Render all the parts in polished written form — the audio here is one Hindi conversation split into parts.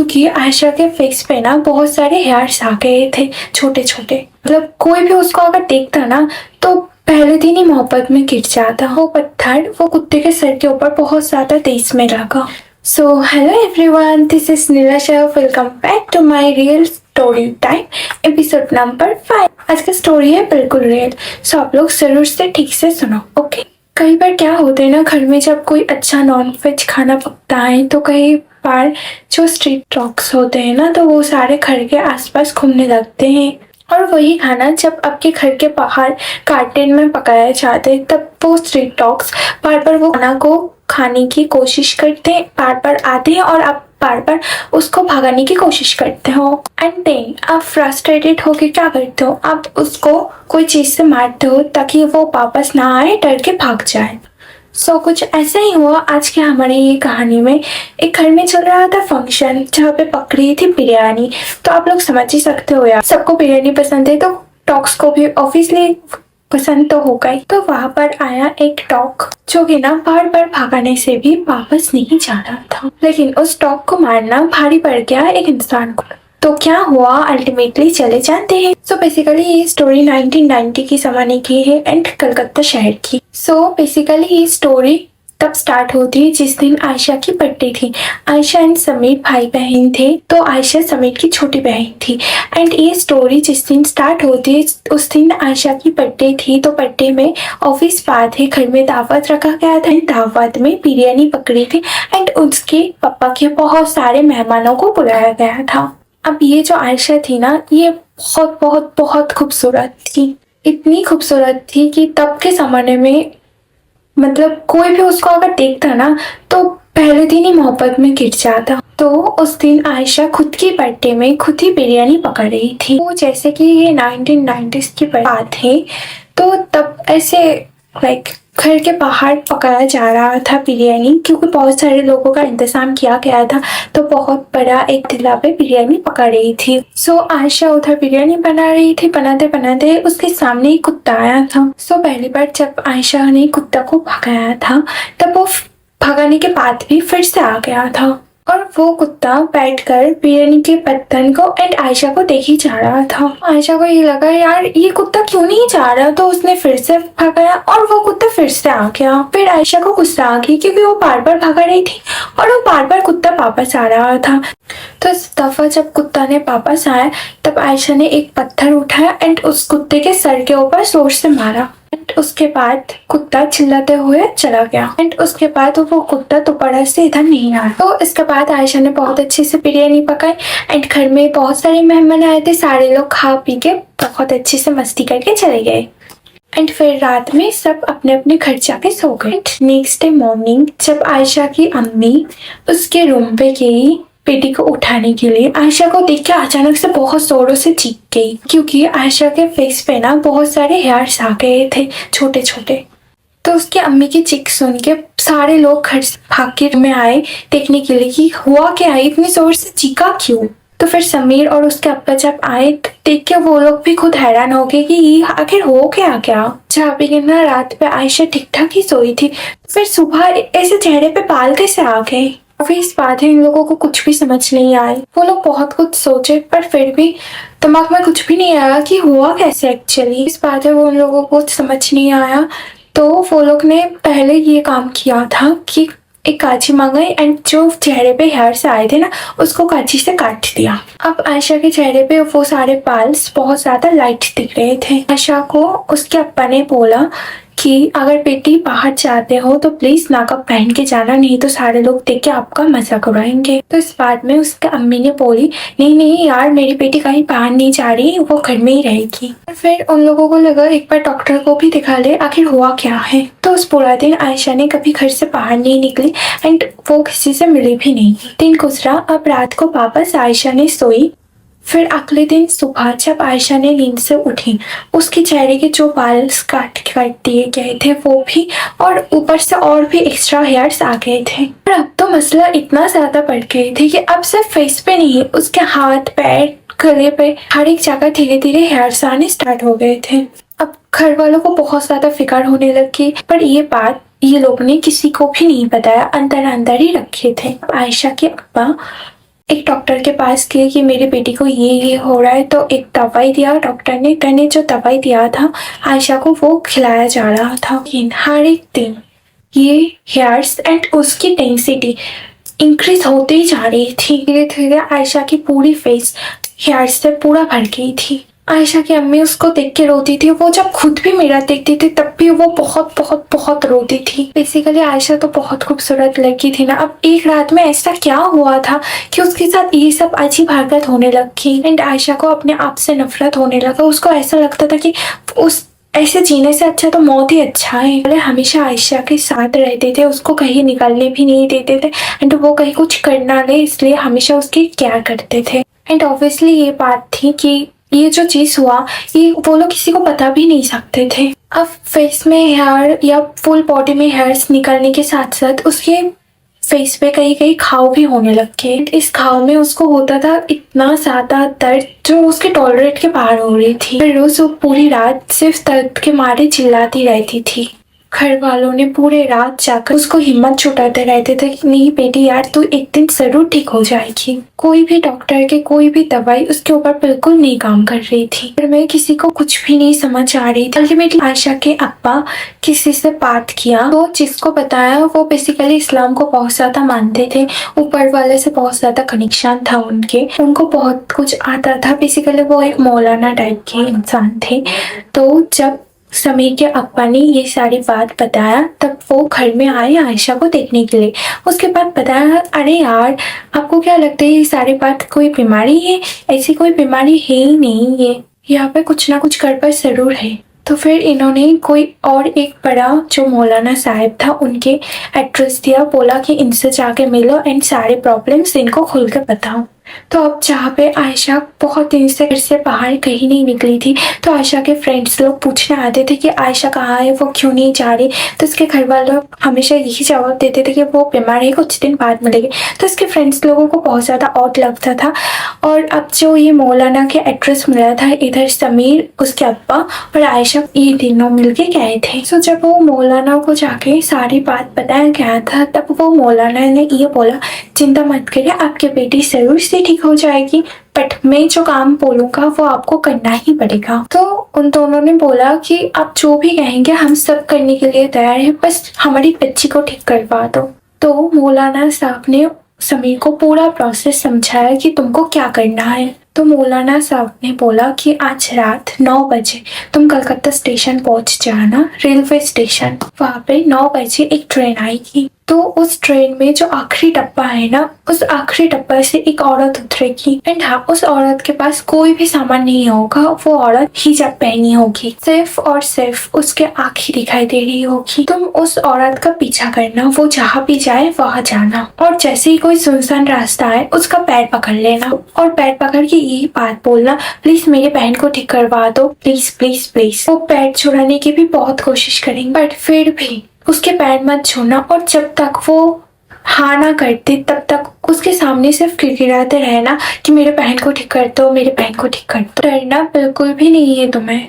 क्योंकि आयशा के फेस पे ना बहुत सारे हेयर्स आ गए थे, छोटे छोटे। मतलब कोई भी उसको अगर देखता ना तो पहले दिन ही मोहब्बत में गिर जाता। वो पत्थर वो कुत्ते के सर के ऊपर बहुत ज्यादा तेज में लगा। So hello everyone, this is Nilasha. Welcome back to my real story time, episode number 5। आज का स्टोरी है बिल्कुल रियल, सो आप लोग जरूर से ठीक से सुनो, ओके। कई बार क्या होता है ना, घर में जब कोई अच्छा नॉन वेज खाना पकता है तो कई बार जो स्ट्रीट डॉग्स होते हैं ना, तो वो सारे घर के आसपास घूमने लगते हैं। और वही खाना जब आपके घर के बाहर गार्डन में पकाया जाता है, तब वो स्ट्रीट डॉग्स बार बार वो खाना को खाने की कोशिश करते हैं, बार बार आते हैं और आप बार बार उसको भगाने की कोशिश करते हो। एंड देन आप फ्रस्ट्रेटेड होके क्या करते हो, आप उसको कोई चीज से मारते हो ताकि वो वापस ना आए, डर के भाग जाए। सो कुछ ऐसा ही हुआ आज के हमारी ये कहानी में। एक घर में चल रहा था फंक्शन, जहाँ पे पक रही थी बिरयानी। तो आप लोग समझ ही सकते हो यार, सबको बिरयानी पसंद है तो डॉग्स को भी ऑब्वियसली पसंद तो होगा ही। तो वहां पर आया एक डॉग जो कि ना बार बार भागने से भी वापस नहीं जा रहा था, लेकिन उस डॉग को मारना भारी पड़ गया एक इंसान को। तो क्या हुआ अल्टीमेटली चले जानते हैं। सो बेसिकली ये स्टोरी 1990 की जमाने की है एंड कलकत्ता शहर की। सो बेसिकली ये स्टोरी तब स्टार्ट होती है जिस दिन आयशा की बर्थडे थी। आयशा एंड समीर भाई बहन थे, तो आयशा समीर की छोटी बहन थी। एंड ये स्टोरी जिस दिन स्टार्ट होती है उस दिन आयशा की बर्थडे थी। तो बर्थडे में ऑफिस बात है, घर में दावत रखा गया था। दावत में बिरयानी पकड़ी थी एंड उसके पापा के बहुत सारे मेहमानों को बुलाया गया था। अब ये जो आयशा थी ना, ये बहुत बहुत बहुत खूबसूरत थी। इतनी खूबसूरत थी कि तब के जमाने में मतलब कोई भी उसको अगर देखता ना तो पहले दिन ही मोहब्बत में गिर जाता। तो उस दिन आयशा खुद की बर्थडे में खुद ही बिरयानी पका रही थी। तो जैसे कि ये 1990s की बात है, तो तब ऐसे लाइक घर के बाहर पकाया जा रहा था बिरयानी, क्योंकि बहुत सारे लोगों का इंतजाम किया गया था। तो बहुत बड़ा एक टिला पे बिरयानी पका रही थी। सो आयशा उधर बिरयानी बना रही थी। बनाते बनाते उसके सामने एक कुत्ता आया था। सो पहली बार जब आयशा ने कुत्ता को भगाया था, तब वो भगाने के बाद भी फिर से आ गया था। और वो कुत्ता बैठकर बिरयानी के बर्तन को एंड आयशा को देख ही जा रहा था। आयशा को ये लगा यार ये कुत्ता क्यों नहीं जा रहा, तो उसने फिर से भगाया और वो कुत्ता फिर से आ गया। फिर आयशा को गुस्सा आ गई क्योंकि वो बार बार भगा रही थी और वो बार बार कुत्ता वापस आ रहा था। तो इस दफा जब कुत्ता ने वापस आया, तब आयशा ने एक पत्थर उठाया एंड उस कुत्ते के सर के ऊपर जोर से मारा। एंड उसके बाद कुत्ता चिल्लाते हुए चला गया। एंड उसके बाद वो कुत्ता दोबारा से इधर नहीं आया। तो इसके बाद आयशा ने बहुत अच्छे से बिरयानी पकाई एंड घर में बहुत सारे मेहमान आए थे। सारे लोग खा पी के बहुत अच्छे से मस्ती करके चले गए। एंड फिर रात में सब अपने अपने घर जाके सो गए। नेक्स्ट डे मॉर्निंग जब आयशा की अम्मी उसके रूम पे गई बेटी को उठाने के लिए, आयशा को देख के अचानक से बहुत जोरों से चीख गई, क्योंकि आयशा के फेस पे ना बहुत सारे हेयर्स आ गए थे, छोटे छोटे। तो उसकी अम्मी की चीख सुन के सारे लोग घर से भाग के में आए देखने के लिए कि हुआ क्या है, इतनी जोर से चीखा क्यों। तो फिर समीर और उसके अब्बा जब आए तो देख के वो लोग भी खुद हैरान हो गए कि ये आखिर हो क्या। जहाँ पे ना रात पे आयशा ठीक ठाक ही सोई थी, फिर सुबह ऐसे चेहरे पे बाल कैसे आ गए। काफी इस बात है, इन लोगों को कुछ भी समझ नहीं आए। वो लोग बहुत कुछ सोचे पर फिर भी दिमाग में कुछ भी नहीं आया कि हुआ कैसे एक्चुअली। इस बात है वो उन लोगों को समझ नहीं आया। तो वो लोग ने पहले ये काम किया था कि एक कांची मंगाई एंड जो चेहरे पे हेयर से आए थे ना, उसको कांची से काट दिया। अब आयशा के चेहरे पे वो सारे बाल्स बहुत ज्यादा लाइट दिख रहे थे। आयशा को उसके अब्बा ने बोला कि अगर बेटी बाहर जाते हो तो प्लीज नाकब पहन के जाना, नहीं तो सारे लोग देख के आपका मजाक उड़ाएंगे। तो इस बात में उसके अम्मी ने बोली नहीं नहीं यार, मेरी बेटी कहीं बाहर नहीं जा रही, वो घर में ही रहेगी। फिर उन लोगों को लगा एक बार डॉक्टर को भी दिखा ले आखिर हुआ क्या है। तो उस पूरा दिन आयशा ने कभी घर से बाहर नहीं निकली एंड वो किसी से मिली भी नहीं। दिन गुजरा। अब रात को वापस आयशा ने सोई। फिर अगले दिन सुबह जब आयशा ने नींद से उठी, उसके चेहरे के जो बाल काट दिए गए थे वो भी, और ऊपर से और भी एक्स्ट्रा हेयर्स आ गए थे। और अब तो मसला इतना ज्यादा बढ़ गए थे कि अब सिर्फ फेस पे नहीं, उसके हाथ पैर गले पे हर एक जगह धीरे धीरे हेयर्स आने स्टार्ट हो गए थे। अब घर वालों को बहुत ज्यादा फिक्र होने लगी, पर ये बात ये लोग ने किसी को भी नहीं बताया, अंदर अंदर ही रखे थे। आयशा के अब्बा एक डॉक्टर के पास गई कि मेरी बेटी को ये हो रहा है, तो एक दवाई दिया डॉक्टर ने। मैंने जो दवाई दिया था आयशा को वो खिलाया जा रहा था। लेकिन हर एक दिन ये हेयर्स एंड उसकी डेंसिटी इंक्रीज होती ही जा रही थी। धीरे धीरे आयशा की पूरी फेस हेयर्स से पूरा भर गई थी। आयशा की अम्मी उसको देख के रोती थी। वो जब खुद भी मेरा देखती थी तब भी वो बहुत बहुत बहुत रोती थी। बेसिकली आयशा तो बहुत खूबसूरत लड़की थी ना। अब एक रात में ऐसा क्या हुआ था कि उसके साथ ये सब अजीब हरकत होने लगी एंड आयशा को अपने आप से नफरत होने लगा। उसको ऐसा लगता था कि उस ऐसे जीने से अच्छा तो मौत ही अच्छा है। पहले हमेशा आयशा के साथ रहते थे, उसको कहीं निकलने भी नहीं देते थे एंड वो कहीं कुछ करना ले इसलिए हमेशा उसकी केयर करते थे। एंड ऑब्वियसली ये बात थी कि ये जो चीज हुआ ये वो लोग किसी को बता भी नहीं सकते थे। अब फेस में हेयर या फुल बॉडी में हेयर्स निकलने के साथ साथ उसके फेस पे कहीं कहीं घाव भी होने लगे। इस घाव में उसको होता था इतना ज्यादा दर्द जो उसके टॉलरेट के बाहर हो रही थी। फिर रोज वो पूरी रात सिर्फ दर्द के मारे चिल्लाती रहती थी। घर वालों ने पूरे रात जाकर उसको हिम्मत जुटाते रहते थे कि नहीं बेटी यार तू एक दिन जरूर ठीक हो जाएगी। कोई भी डॉक्टर के कोई भी दवाई उसके ऊपर बिल्कुल नहीं काम कर रही थी। पर मैं किसी को कुछ भी नहीं समझ आ रही थी। अल्टीमेटली आयशा के अब्बा किसी से बात किया तो जिसको बताया वो बेसिकली इस्लाम को बहुत ज्यादा मानते थे। ऊपर वाले से बहुत ज्यादा कनेक्शन था उनको बहुत कुछ आता था। बेसिकली वो एक मौलाना टाइप के इंसान थे। तो जब समीर के अब्बा ने ये सारी बात बताया तब वो घर में आए आयशा को देखने के लिए। उसके बाद बताया अरे यार आपको क्या लगता है ये सारी बात कोई बीमारी है? ऐसी कोई बीमारी है ही नहीं। ये यहाँ पे कुछ ना कुछ गड़बड़ जरूर है। तो फिर इन्होंने कोई और एक बड़ा जो मौलाना साहब था उनके एड्रेस दिया। बोला कि इनसे जाके मिलो एंड सारे प्रॉब्लम्स इनको खुल के बताओ। तो अब जहाँ पे आयशा बहुत दिन से घर से बाहर कहीं नहीं निकली थी तो आयशा के फ्रेंड्स लोग पूछने आते थे कि आयशा कहाँ है, वो क्यों नहीं जा रही। तो उसके घर वाले लोग हमेशा यही जवाब देते थे कि वो बीमार है, कुछ दिन बाद मिलेगी। तो उसके फ्रेंड्स लोगों को बहुत ज़्यादा ऑड लगता था। और अब जो ये मौलाना के एड्रेस मिला था इधर समीर उसके अब्बा और आयशा ये तीनों मिलके गए थे। तो जब वो मौलाना को जाके सारी बात बताया गया था तब वो मौलाना ने ये बोला चिंता मत करिए आपकी बेटी जरूर से ठीक हो जाएगी बट मैं जो काम बोलूंगा वो आपको करना ही पड़ेगा। तो उन दोनों ने बोला कि आप जो भी कहेंगे हम सब करने के लिए तैयार हैं, बस हमारी बच्ची को ठीक करवा दो। तो मौलाना साहब ने समीर को पूरा प्रोसेस समझाया कि तुमको क्या करना है। तो मौलाना साहब ने बोला कि आज रात 9 बजे तुम कलकत्ता स्टेशन पहुंच जाना, रेलवे स्टेशन। वहाँ पे 9 बजे एक ट्रेन आएगी। तो उस ट्रेन में जो आखिरी डब्बा है ना उस आखिरी डब्बा से एक औरत उतरेगी एंड हाँ उस औरत के पास कोई भी सामान नहीं होगा। वो औरत हिजाब पहनी होगी, सिर्फ और सिर्फ उसके आँखें दिखाई दे रही होगी। तुम उस औरत का पीछा करना, वो जहाँ भी जाए वहाँ जाना और जैसे ही कोई सुनसान रास्ता है उसका पैर पकड़ लेना और पैर पकड़ के यही बात बोलना प्लीज मेरी बहन को ठीक करवा दो, प्लीज प्लीज प्लीज। वो पैर छुड़ाने की भी बहुत कोशिश करेंगे बट फिर भी उसके पैर मत छूना और जब तक वो हाँ ना करते तब तक उसके सामने सिर्फ गिड़गिड़ाते रहना कि मेरे बहन को ठीक कर दो, मेरे बहन को ठीक कर दो। डरना बिल्कुल भी नहीं है तुम्हें।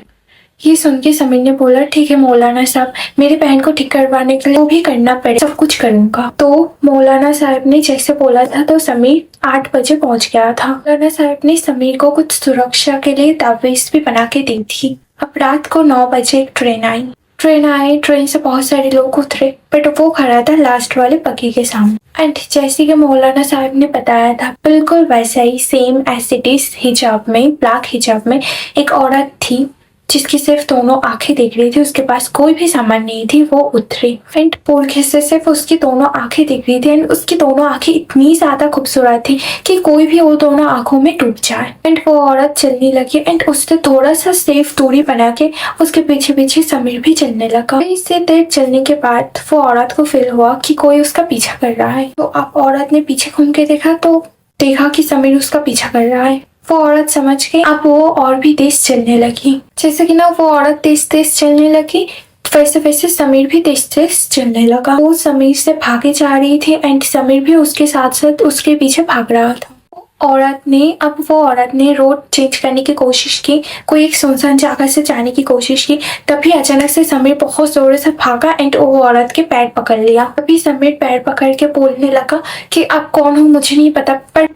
ये सुन के समीर ने बोला ठीक है मौलाना साहब, मेरी बहन को ठीक करवाने के लिए वो भी करना पड़े, सब कुछ करूंगा। तो मौलाना साहब ने जैसे बोला था तो समीर 8 बजे पहुंच गया था। मौलाना साहब ने समीर को कुछ सुरक्षा के लिए ताबीज भी बना के दी थी। अब रात को 9 बजे एक ट्रेन आई। ट्रेन से बहुत सारे लोग उतरे बट वो खड़ा था लास्ट वाले पक्की के सामने। एंड जैसे कि मौलाना साहब ने बताया था बिल्कुल वैसा ही सेम एज इट इज हिजाब में, ब्लैक हिजाब में एक औरत थी जिसकी सिर्फ दोनों आंखें दिख रही थी, उसके पास कोई भी सामान नहीं थी। वो उतरी एंड पूरे हिस्से से सिर्फ उसकी दोनों आंखें दिख रही थी एंड उसकी दोनों आंखें इतनी ज्यादा खूबसूरत थी कि कोई भी वो दोनों आंखों में डूब जाए। एंड वो औरत चलने लगी एंड उसने थोड़ा सा सेफ दूरी बना के उसके पीछे पीछे समीर भी चलने लगा। इससे देर चलने के बाद वो औरत को फील हुआ कि कोई उसका पीछा कर रहा है। तो अब औरत ने पीछे घूम के देखा तो देखा कि समीर उसका पीछा कर रहा है। वो औरत समझ गई। अब वो और भी तेज चलने लगी। जैसे कि ना वो औरत तेज तेज चलने लगी वैसे वैसे समीर भी तेज तेज चलने लगा। वो समीर से भागे जा रही थी एंड समीर भी उसके साथ साथ उसके पीछे भाग रहा था। वो औरत ने रोड चेंज करने की कोशिश की, कोई एक सुनसान जगह से जाने की कोशिश की। तभी अचानक से समीर बहुत जोर से भागा एंड वो औरत के पैर पकड़ लिया। तभी समीर पैर पकड़ के बोलने लगा कि आप कौन हो मुझे नहीं पता पर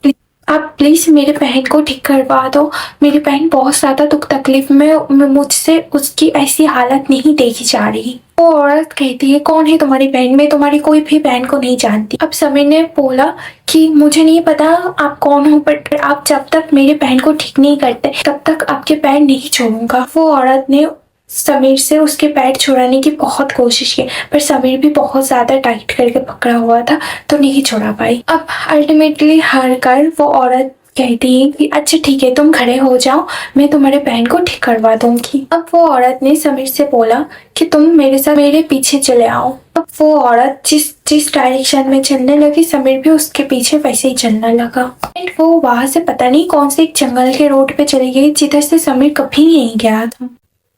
आप प्लीज मेरे बहन को ठीक करवा दो, मेरी बहन बहुत ज्यादा दुख तकलीफ में, मुझसे उसकी ऐसी हालत नहीं देखी जा रही। वो औरत कहती है कौन है तुम्हारी बहन, मैं तुम्हारी कोई भी बहन को नहीं जानती। अब समीर ने बोला कि मुझे नहीं पता आप कौन हो, बट आप जब तक मेरी बहन को ठीक नहीं करते तब तक आपके पैर नहीं छोड़ूंगा। वो औरत ने समीर से उसके पैर छुड़ाने की बहुत कोशिश की, पर समीर भी बहुत ज्यादा टाइट करके पकड़ा हुआ था तो नहीं छुड़ा पाई। अब अल्टीमेटली हार कर वो औरत कहती है कि अच्छा ठीक है, तुम खड़े हो जाओ, मैं तुम्हारे बहन को ठीक करवा दूंगी। अब वो औरत ने समीर से बोला कि तुम मेरे साथ मेरे पीछे चले आओ। अब वो औरत जिस जिस डायरेक्शन में चलने लगी, समीर भी उसके पीछे वैसे ही चलने लगा। एंड वो वहां से पता नहीं कौन से एक जंगल के रोड पे चली गई जिधर से समीर कभी नहीं गया था।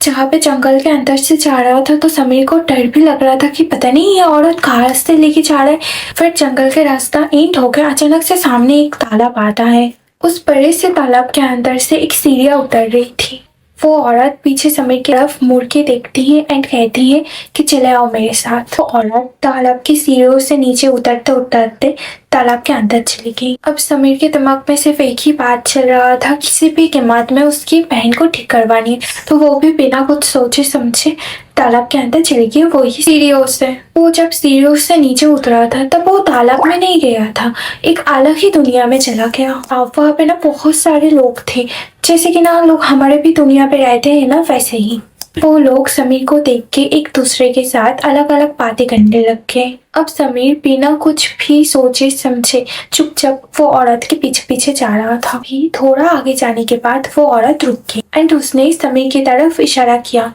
जहाँ पे जंगल के अंदर से जा रहा था तो समीर को डर भी लग रहा था कि पता नहीं ये औरत कहाँ रास्ते लेके जा रहा है। फिर जंगल के रास्ता एंड होकर अचानक से सामने एक तालाब आता है। उस बड़े से तालाब के अंदर से एक सीढ़ियाँ उतर रही थी। वो औरत पीछे समीर की तरफ मुड़ के देखती है एंड कहती है कि चले आओ मेरे साथ। वो औरत तालाब की सीढ़ियों से नीचे उतरते उतरते तालाब के अंदर चली गई। अब समीर के दिमाग में सिर्फ एक ही बात चल रहा था, किसी भी कीमत में उसकी बहन को ठीक करवानी है। तो वो भी बिना कुछ सोचे समझे तालाब के अंदर चली गई, वही सीढ़ियों से। वो जब सीढ़ियों से नीचे उतरा था तब वो तालाब में नहीं गया था, एक अलग ही दुनिया में चला गया। अब वहाँ पे ना बहुत सारे लोग थे, जैसे कि ना लोग हमारे भी दुनिया पे रहते हैं ना, वैसे ही। वो लोग समीर को देख के एक दूसरे के साथ अलग अलग बातें करने लग गए। अब समीर बिना कुछ भी सोचे समझे चुपचाप वो औरत के पीछे पीछे जा रहा था। भी थोड़ा आगे जाने के बाद वो औरत रुक गई एंड उसने समीर की तरफ इशारा किया।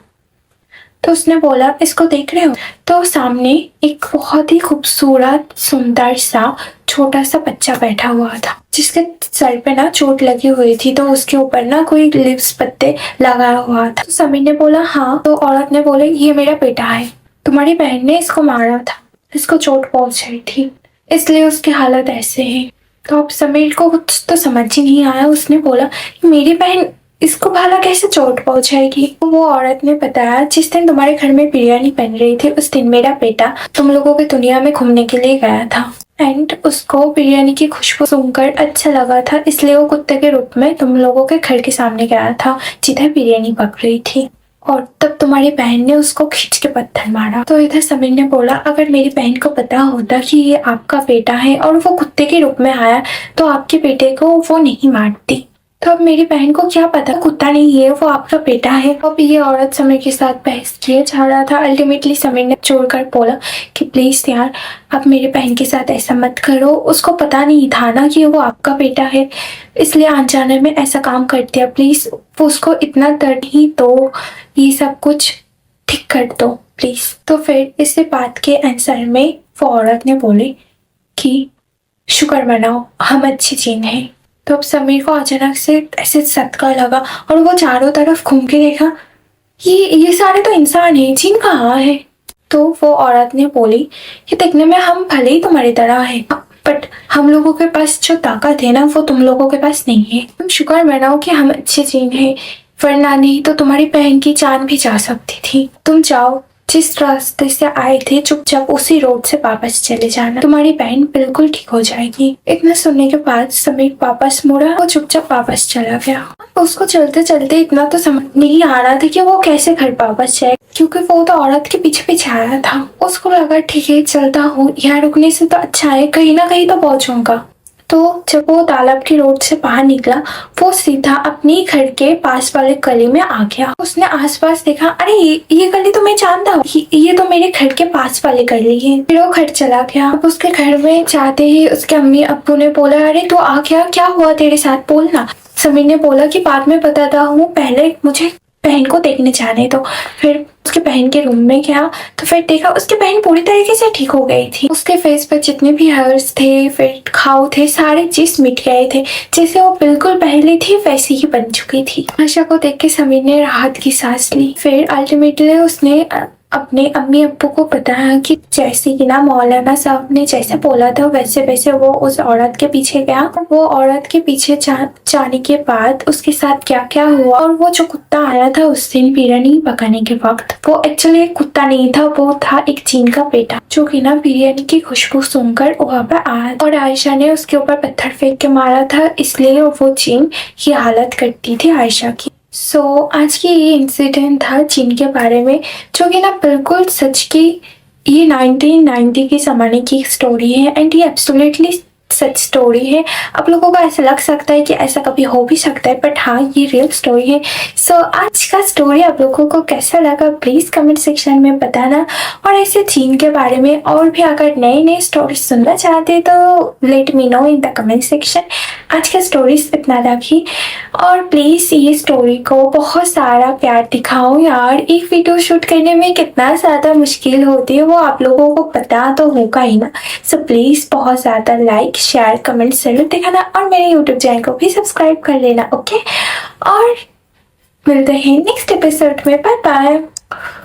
तो उसने बोला इसको देख रहे हो? तो सामने एक बहुत ही खूबसूरत सुंदर सा छोटा सा बच्चा बैठा हुआ था, जिसके सर पे ना चोट लगी हुई थी, तो उसके ऊपर ना कोई लिप्स पत्ते लगा हुआ था। तो समीर ने बोला हाँ। तो औरत ने बोले ये मेरा बेटा है, तुम्हारी बहन ने इसको मारा था, इसको चोट पहुंचाई थी, इसलिए उसकी हालत ऐसे है। तो अब समीर को कुछ तो समझ ही नहीं आया। उसने बोला मेरी बहन इसको भला कैसे चोट पहुंचाएगी? तो वो औरत ने बताया जिस दिन तुम्हारे घर में बिरयानी बन रही थी उस दिन मेरा बेटा तुम लोगों की दुनिया में घूमने के लिए गया था एंड उसको बिरयानी की खुशबू सुनकर अच्छा लगा था, इसलिए वो कुत्ते के रूप में तुम लोगों के घर के सामने गया था जिधर बिरयानी पक रही थी, और तब तुम्हारी बहन ने उसको खींच के पत्थर मारा। तो इधर समीर ने बोला अगर मेरी बहन को पता होता कि ये आपका बेटा है और वो कुत्ते के रूप में आया तो आपके बेटे को वो नहीं मारती। तो अब मेरी बहन को क्या पता कुत्ता नहीं है, वो आपका बेटा है। अब ये औरत समीर के साथ बहस किए जा रहा था। अल्टीमेटली समीर ने छोड़कर बोला कि प्लीज यार आप मेरी बहन के साथ ऐसा मत करो, उसको पता नहीं था ना कि वो आपका बेटा है, इसलिए अनजाने में ऐसा काम कर दिया, प्लीज उसको इतना दर्द ही तो ये सब कुछ ठीक कर दो प्लीज। तो फिर इसी बात के आंसर में वो औरत ने बोली कि शुक्र मनाओ हम अच्छी जीन है। तो अब समीर को अचानक से ऐसे झटका लगा और वो चारों तरफ घूम के देखा ये सारे तो इंसान है, जिन कहाँ है? तो वो औरत ने बोली कि देखने में हम भले ही तुम्हारी तरह है, बट हम लोगों के पास जो ताकत है ना वो तुम लोगों के पास नहीं है। तुम शुक्र मनाओ कि हम अच्छे जीन है, वरना नहीं तो तुम्हारी बहन की जान भी जा सकती थी। तुम जाओ, जिस रास्ते से आए थे चुपचाप उसी रोड से वापस चले जाना, तुम्हारी बहन बिल्कुल ठीक हो जाएगी। इतना सुनने के बाद समीर वापस मुड़ा, वो चुपचाप वापस चला गया। उसको चलते चलते इतना तो समझ नहीं आ रहा था कि वो कैसे घर वापस जाए, क्योंकि वो तो औरत के पीछे पीछे आ रहा था। उसको लगा ठीक है चलता हूँ, यहाँ रुकने से तो अच्छा है, कहीं ना कहीं तो पहुंचूंगा। तो जब वो तालाब की रोड से बाहर निकला वो सीधा अपनी घर के पास वाले गली में आ गया। उसने आसपास देखा, अरे ये गली तो मैं जानता हूँ, ये तो मेरे घर के पास वाली गली है। फिर वो घर चला गया। अब उसके घर में जाते ही उसके अम्मी अब्बू ने बोला अरे तू आ गया, क्या हुआ तेरे साथ, बोलना। समीर ने बोला कि बाद में बताता हूँ, पहले मुझे बहन को देखने जाने तो। फिर उसके बहन के रूम में गया तो फिर देखा उसकी बहन पूरी तरीके से ठीक हो गई थी। उसके फेस पर जितने भी हेयर्स थे, फिर घाव थे, सारे चीज मिट गए थे, जैसे वो बिल्कुल पहले थी वैसी ही बन चुकी थी। आशा को देख के समीर ने राहत की सांस ली। फिर अल्टीमेटली उसने अपने अम्मी अब्बू को पता है कि जैसे कि ना मौलाना साहब ने जैसे बोला था वैसे वैसे वो उस औरत के पीछे गया। वो औरत के पीछे जाने के बाद उसके साथ क्या क्या हुआ, और वो जो कुत्ता आया था उस दिन बिरयानी पकाने के वक्त, वो एक्चुअली एक कुत्ता नहीं था, वो था एक चीन का बेटा जो कि ना बिरयानी की खुशबू सुनकर वहाँ पर आया और आयशा ने उसके ऊपर पत्थर फेंक के मारा था, इसलिए वो चीन की हालत करती थी आयशा की। आज की ये इंसिडेंट था चीन के बारे में, जो कि ना बिल्कुल सच की, ये 1990 के ज़माने की स्टोरी है एंड ये एब्सोल्युटली सच स्टोरी है। आप लोगों को ऐसा लग सकता है कि ऐसा कभी हो भी सकता है, बट हाँ ये रियल स्टोरी है। आज का स्टोरी आप लोगों को कैसा लगा प्लीज़ कमेंट सेक्शन में बताना, और ऐसे चीन के बारे में और भी अगर नए नए स्टोरी सुनना चाहते तो let me know in the comment section. आज का स्टोरी इतना था ही, और प्लीज़ ये स्टोरी को बहुत सारा प्यार दिखाओ यार। एक वीडियो शूट करने में कितना ज़्यादा मुश्किल होती है वो आप लोगों को पता तो होगा ही ना। प्लीज़ बहुत ज़्यादा लाइक शेयर कमेंट जरूर दिखाना, और मेरे यूट्यूब चैनल को भी सब्सक्राइब कर लेना, ओके। और मिलते हैं नेक्स्ट एपिसोड में, बाय बाय।